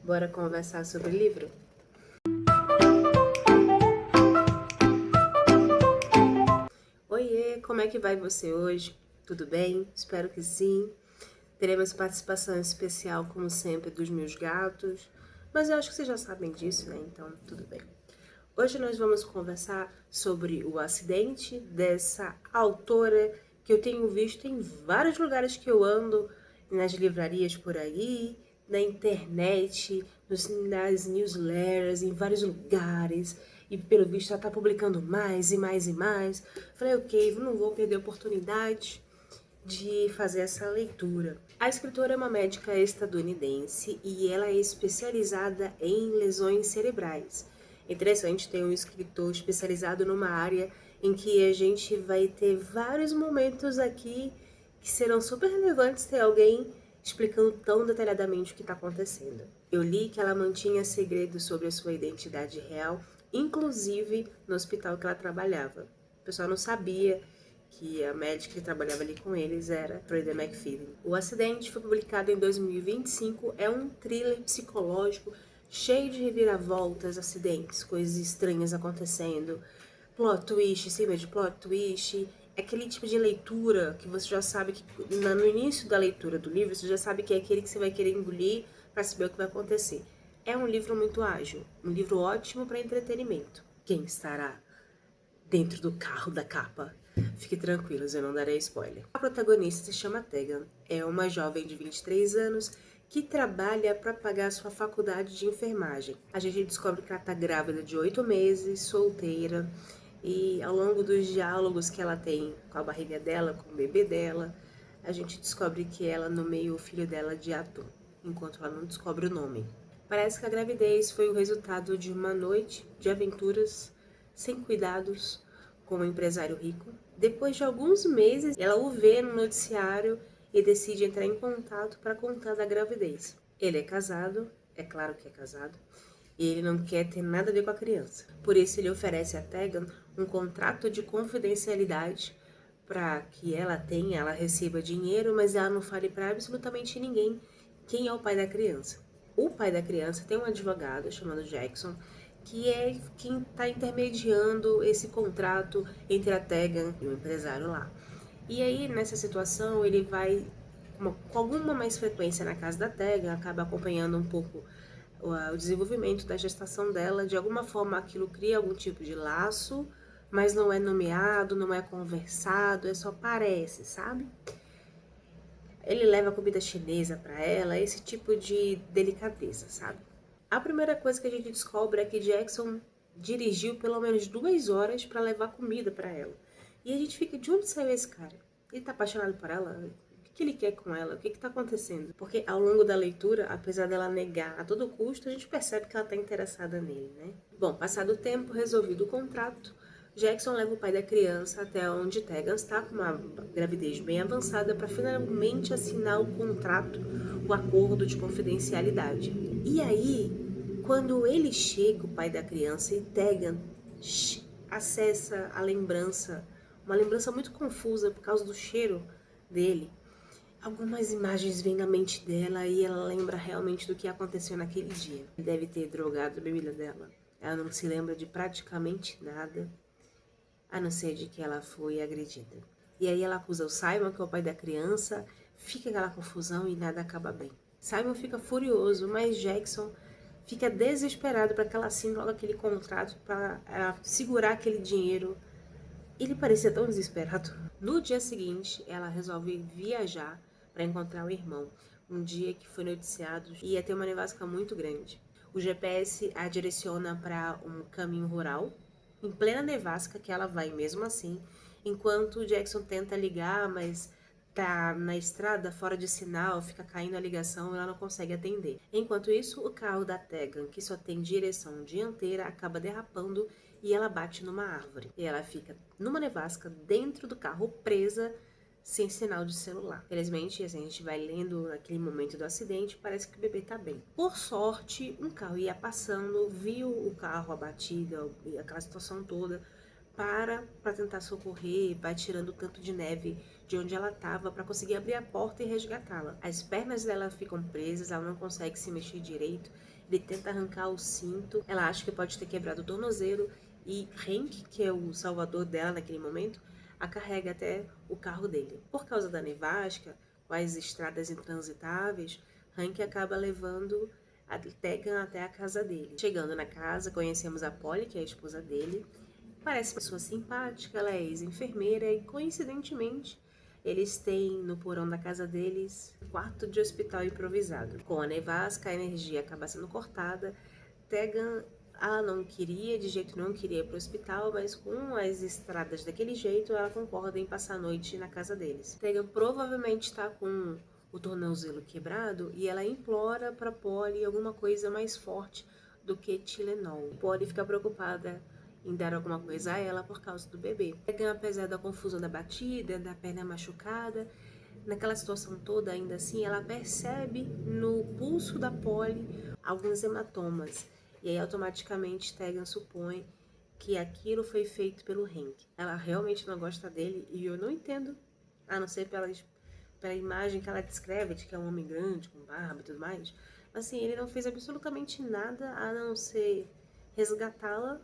Bora conversar sobre livro? Oiê, como é que vai você hoje? Tudo bem? Espero que sim. Teremos participação especial, como sempre, dos meus gatos, mas eu acho que vocês já sabem disso, né? Então, tudo bem. Hoje nós vamos conversar sobre o acidente dessa autora que eu tenho visto em vários lugares que eu ando, nas livrarias por aí, na internet, nas newsletters, em vários lugares, e pelo visto ela está publicando mais e mais e mais. Falei, ok, não vou perder a oportunidade de fazer essa leitura. A escritora é uma médica estadunidense e ela é especializada em lesões cerebrais. É interessante ter um escritor especializado numa área em que a gente vai ter vários momentos aqui que serão super relevantes ter alguém explicando tão detalhadamente o que está acontecendo. Eu li que ela mantinha segredo sobre a sua identidade real, inclusive no hospital que ela trabalhava. O pessoal não sabia que a médica que trabalhava ali com eles era Freida McFadden. O acidente foi publicado em 2025, é um thriller psicológico cheio de reviravoltas, acidentes, coisas estranhas acontecendo, plot twist em cima de plot twist, é aquele tipo de leitura que você já sabe que no início da leitura do livro, você já sabe que é aquele que você vai querer engolir para saber o que vai acontecer. É um livro muito ágil, um livro ótimo para entretenimento. Quem estará dentro do carro da capa? Fique tranquilos, eu não darei spoiler. A protagonista se chama Tegan, é uma jovem de 23 anos que trabalha para pagar sua faculdade de enfermagem. A gente descobre que ela está grávida de 8 meses, solteira, e ao longo dos diálogos que ela tem com a barriga dela, com o bebê dela, a gente descobre que ela nomeia o filho dela de Atum, enquanto ela não descobre o nome. Parece que a gravidez foi o resultado de uma noite de aventuras sem cuidados com um empresário rico. Depois de alguns meses, ela o vê no noticiário e decide entrar em contato para contar da gravidez. Ele é casado, é claro que é casado, e ele não quer ter nada a ver com a criança. Por isso ele oferece a Tegan um contrato de confidencialidade para que ela receba dinheiro, mas ela não fale para absolutamente ninguém quem é o pai da criança. O pai da criança tem um advogado chamado Jackson, que é quem está intermediando esse contrato entre a Tegan e o empresário lá. E aí, nessa situação, ele vai com alguma mais frequência na casa da Tegan, acaba acompanhando um pouco o desenvolvimento da gestação dela. De alguma forma, aquilo cria algum tipo de laço, mas não é nomeado, não é conversado, é só parece, sabe? Ele leva comida chinesa para ela, esse tipo de delicadeza, sabe? A primeira coisa que a gente descobre é que Jackson dirigiu pelo menos 2 horas para levar comida para ela. E a gente fica, de onde saiu esse cara? Ele tá apaixonado por ela? O que ele quer com ela? O que tá acontecendo? Porque ao longo da leitura, apesar dela negar a todo custo, a gente percebe que ela tá interessada nele, né? Bom, passado o tempo, resolvido o contrato, Jackson leva o pai da criança até onde Tegan está com uma gravidez bem avançada para finalmente assinar o contrato, o acordo de confidencialidade. E aí, quando ele chega, o pai da criança, e Tegan acessa a lembrança, uma lembrança muito confusa por causa do cheiro dele. Algumas imagens vêm na mente dela e ela lembra realmente do que aconteceu naquele dia. Ele deve ter drogado a bebida dela. Ela não se lembra de praticamente nada, a não ser de que ela foi agredida. E aí ela acusa o Simon, que é o pai da criança, fica aquela confusão e nada acaba bem. Simon fica furioso, mas Jackson fica desesperado para que ela assine logo aquele contrato para segurar aquele dinheiro. Ele parecia tão desesperado. No dia seguinte, ela resolve viajar para encontrar o irmão. Um dia que foi noticiado e ia ter uma nevasca muito grande. O GPS a direciona para um caminho rural, em plena nevasca, que ela vai mesmo assim, enquanto o Jackson tenta ligar, mas tá na estrada, fora de sinal, fica caindo a ligação e ela não consegue atender. Enquanto isso, o carro da Tegan, que só tem direção dianteira, acaba derrapando e ela bate numa árvore. E ela fica numa nevasca, dentro do carro, presa, sem sinal de celular. Felizmente, assim, a gente vai lendo naquele momento do acidente, parece que o bebê tá bem. Por sorte, um carro ia passando, viu o carro abatido e aquela situação toda, para tentar socorrer, vai tirando o tanto de neve de onde ela estava para conseguir abrir a porta e resgatá-la. As pernas dela ficam presas, ela não consegue se mexer direito. Ele tenta arrancar o cinto, ela acha que pode ter quebrado o tornozelo e Hank, que é o salvador dela naquele momento, a carrega até o carro dele. Por causa da nevasca, com as estradas intransitáveis, Hank acaba levando a Tegan até a casa dele. Chegando na casa, conhecemos a Polly, que é a esposa dele. Parece uma pessoa simpática, ela é ex-enfermeira e, coincidentemente, eles têm no porão da casa deles um quarto de hospital improvisado. Com a nevasca, a energia acaba sendo cortada. Tegan, ela não queria, de jeito não queria ir para o hospital, mas com as estradas daquele jeito, ela concorda em passar a noite na casa deles. Tegan provavelmente está com o tornozelo quebrado e ela implora para Polly alguma coisa mais forte do que Tylenol. Polly fica preocupada em dar alguma coisa a ela por causa do bebê. Tegan, apesar da confusão da batida, da perna machucada, naquela situação toda, ainda assim, ela percebe no pulso da Polly alguns hematomas. E aí, automaticamente, Tegan supõe que aquilo foi feito pelo Hank. Ela realmente não gosta dele e eu não entendo, a não ser pela imagem que ela descreve de que é um homem grande, com barba e tudo mais. Assim, ele não fez absolutamente nada a não ser resgatá-la.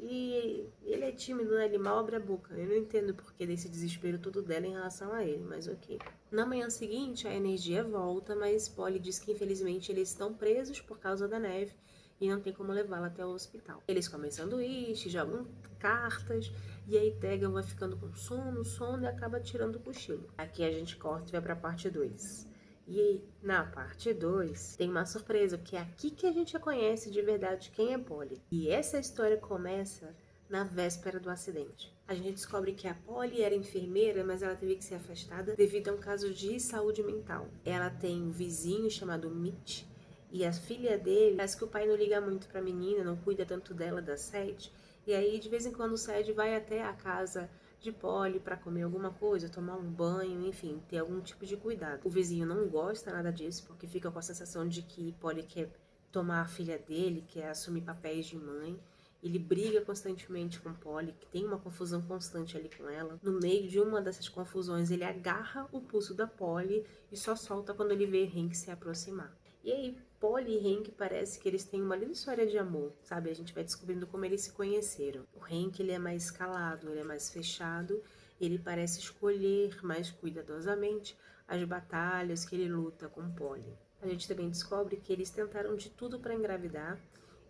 E ele é tímido, né? Ele mal abre a boca. Eu não entendo o porquê desse desespero todo dela em relação a ele, mas ok. Na manhã seguinte, a energia volta, mas Polly diz que infelizmente eles estão presos por causa da neve e não tem como levá-la até o hospital. Eles comem sanduíche, jogam cartas, e aí Tegan vai ficando com sono e acaba tirando o cochilo. Aqui a gente corta e vai pra parte 2. E na parte 2 tem uma surpresa, porque é aqui que a gente já conhece de verdade quem é Polly. E essa história começa na véspera do acidente. A gente descobre que a Polly era enfermeira, mas ela teve que ser afastada devido a um caso de saúde mental. Ela tem um vizinho chamado Mitch, e a filha dele, parece que o pai não liga muito pra menina, não cuida tanto dela, da Sadie. E aí, de vez em quando, o Sadie vai até a casa de Polly para comer alguma coisa, tomar um banho, enfim, ter algum tipo de cuidado. O vizinho não gosta nada disso, porque fica com a sensação de que Polly quer tomar a filha dele, quer assumir papéis de mãe. Ele briga constantemente com Polly, que tem uma confusão constante ali com ela. No meio de uma dessas confusões, ele agarra o pulso da Polly e só solta quando ele vê Hank se aproximar. E aí, Polly e Hank parece que eles têm uma linda história de amor, sabe? A gente vai descobrindo como eles se conheceram. O Hank, ele é mais calado, ele é mais fechado, ele parece escolher mais cuidadosamente as batalhas que ele luta com Polly. A gente também descobre que eles tentaram de tudo para engravidar,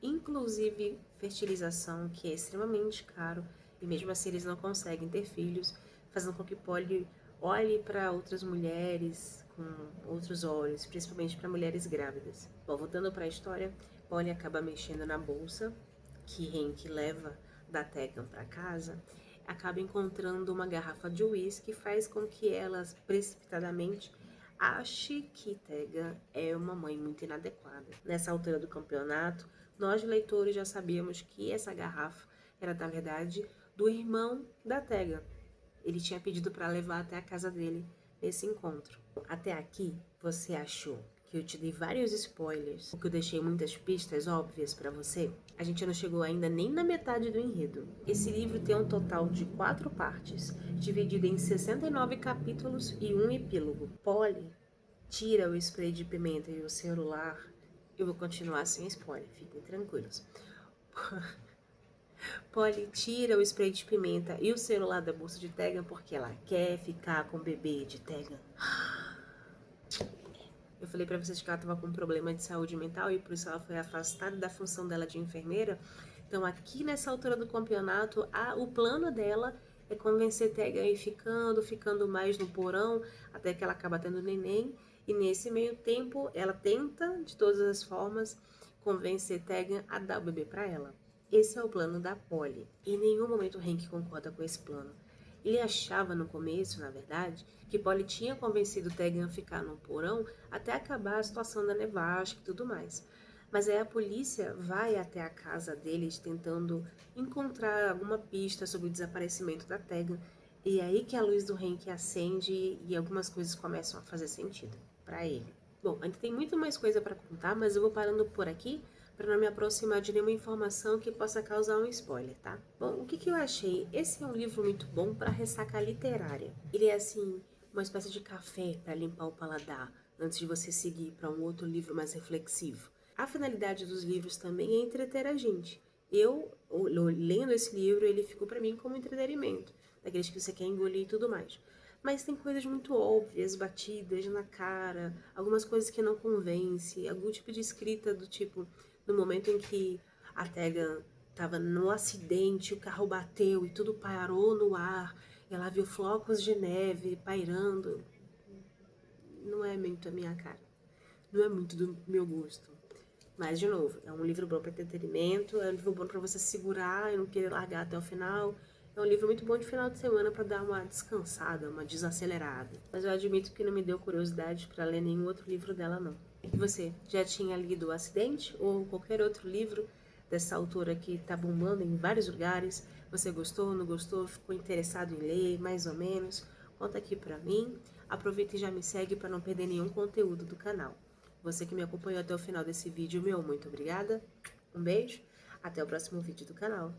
inclusive fertilização, que é extremamente caro, e mesmo assim eles não conseguem ter filhos, fazendo com que Polly olhe para outras mulheres com outros olhos, principalmente para mulheres grávidas. Bom, voltando para a história, Polly acaba mexendo na bolsa que Hank leva da Tegan para casa, acaba encontrando uma garrafa de uísque, faz com que ela precipitadamente ache que Tegan é uma mãe muito inadequada. Nessa altura do campeonato, nós leitores já sabíamos que essa garrafa era, na verdade, do irmão da Tegan. Ele tinha pedido para levar até a casa dele nesse encontro. Até aqui, você achou que eu te dei vários spoilers, que eu deixei muitas pistas óbvias para você? A gente não chegou ainda nem na metade do enredo. Esse livro tem um total de 4 partes, dividido em 69 capítulos e um epílogo. Polly tira o spray de pimenta e o celular. Eu vou continuar sem spoiler, fiquem tranquilos. Polly tira o spray de pimenta e o celular da bolsa de Tegan porque ela quer ficar com o bebê de Tegan. Eu falei pra vocês que ela tava com um problema de saúde mental e por isso ela foi afastada da função dela de enfermeira. Então aqui nessa altura do campeonato, o plano dela é convencer Tegan a ir ficando mais no porão, até que ela acaba tendo neném. E nesse meio tempo, ela tenta, de todas as formas, convencer Tegan a dar o bebê pra ela. Esse é o plano da Polly. Em nenhum momento Hank concorda com esse plano. Ele achava no começo, na verdade, que Polly tinha convencido Tegan a ficar no porão até acabar a situação da nevasca e tudo mais. Mas aí a polícia vai até a casa deles tentando encontrar alguma pista sobre o desaparecimento da Tegan. E é aí que a luz do Hank acende e algumas coisas começam a fazer sentido para ele. Bom, ainda tem muito mais coisa para contar, mas eu vou parando por aqui para não me aproximar de nenhuma informação que possa causar um spoiler, tá? Bom, o que eu achei? Esse é um livro muito bom para ressaca literária. Ele é assim, uma espécie de café para limpar o paladar, antes de você seguir para um outro livro mais reflexivo. A finalidade dos livros também é entreter a gente. Eu, lendo esse livro, ele ficou para mim como entretenimento, daqueles que você quer engolir e tudo mais. Mas tem coisas muito óbvias, batidas na cara, algumas coisas que não convencem, algum tipo de escrita do tipo, no momento em que a Tegan estava no acidente, o carro bateu e tudo parou no ar, e ela viu flocos de neve pairando. Não é muito a minha cara, não é muito do meu gosto. Mas, de novo, é um livro bom para entretenimento, é um livro bom para você segurar e não querer largar até o final. É um livro muito bom de final de semana para dar uma descansada, uma desacelerada. Mas eu admito que não me deu curiosidade para ler nenhum outro livro dela, não. E você, já tinha lido O Acidente ou qualquer outro livro dessa autora que tá bombando em vários lugares? Você gostou, não gostou, ficou interessado em ler, mais ou menos? Conta aqui pra mim. Aproveita e já me segue para não perder nenhum conteúdo do canal. Você que me acompanhou até o final desse vídeo, muito obrigada. Um beijo, até o próximo vídeo do canal.